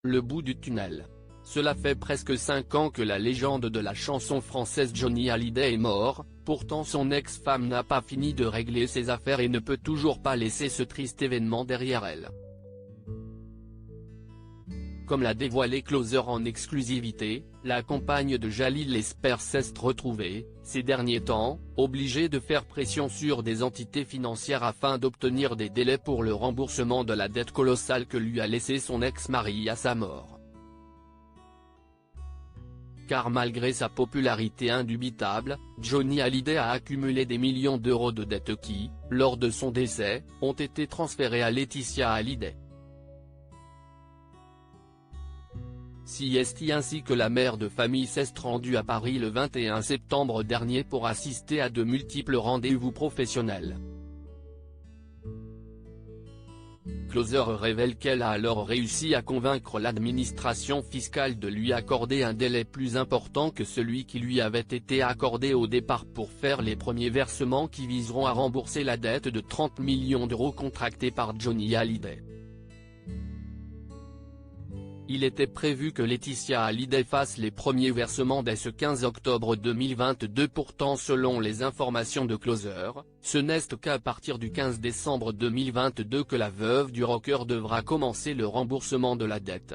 Le bout du tunnel. Cela fait presque 5 ans que la légende de la chanson française Johnny Hallyday est mort, pourtant son ex-femme n'a pas fini de régler ses affaires et ne peut toujours pas laisser ce triste événement derrière elle. Comme l'a dévoilé Closer en exclusivité, la compagne de Jalil espère s'être retrouvée, ces derniers temps, obligée de faire pression sur des entités financières afin d'obtenir des délais pour le remboursement de la dette colossale que lui a laissée son ex-mari à sa mort. Car malgré sa popularité indubitable, Johnny Hallyday a accumulé des millions d'euros de dettes qui, lors de son décès, ont été transférés à Laetitia Hallyday. Siesti ainsi que la mère de famille s'est rendue à Paris le 21 septembre dernier pour assister à de multiples rendez-vous professionnels. Closer révèle qu'elle a alors réussi à convaincre l'administration fiscale de lui accorder un délai plus important que celui qui lui avait été accordé au départ pour faire les premiers versements qui viseront à rembourser la dette de 30 millions d'euros contractée par Johnny Hallyday. Il était prévu que Laetitia Hallyday fasse les premiers versements dès ce 15 octobre 2022. Pourtant, selon les informations de Closer, ce n'est qu'à partir du 15 décembre 2022 que la veuve du rocker devra commencer le remboursement de la dette.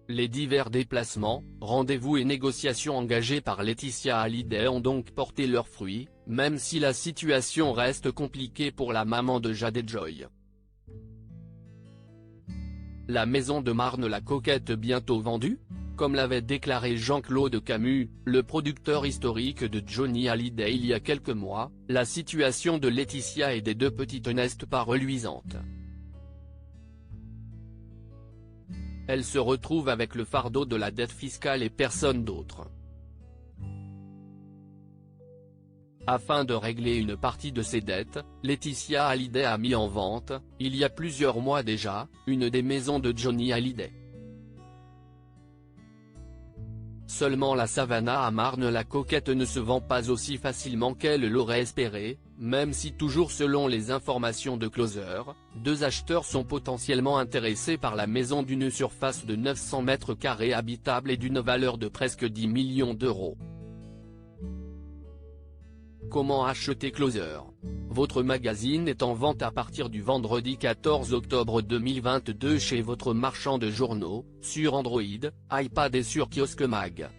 Les divers déplacements, rendez-vous et négociations engagés par Laetitia Hallyday ont donc porté leurs fruits, même si la situation reste compliquée pour la maman de Jade et Joy. La maison de Marne-la-Coquette bientôt vendue? Comme l'avait déclaré Jean-Claude Camus, le producteur historique de Johnny Hallyday il y a quelques mois, la situation de Laetitia et des deux petites n'est pas reluisante. Elle se retrouve avec le fardeau de la dette fiscale et personne d'autre. Afin de régler une partie de ses dettes, Laetitia Hallyday a mis en vente, il y a plusieurs mois déjà, une des maisons de Johnny Hallyday. Seulement la Savannah à Marne-la-Coquette ne se vend pas aussi facilement qu'elle l'aurait espéré, même si toujours selon les informations de Closer, deux acheteurs sont potentiellement intéressés par la maison d'une surface de 900 mètres carrés habitable et d'une valeur de presque 10 millions d'euros. Comment acheter Closer? Votre magazine est en vente à partir du vendredi 14 octobre 2022 chez votre marchand de journaux, sur Android, iPad et sur Kiosque Mag.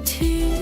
To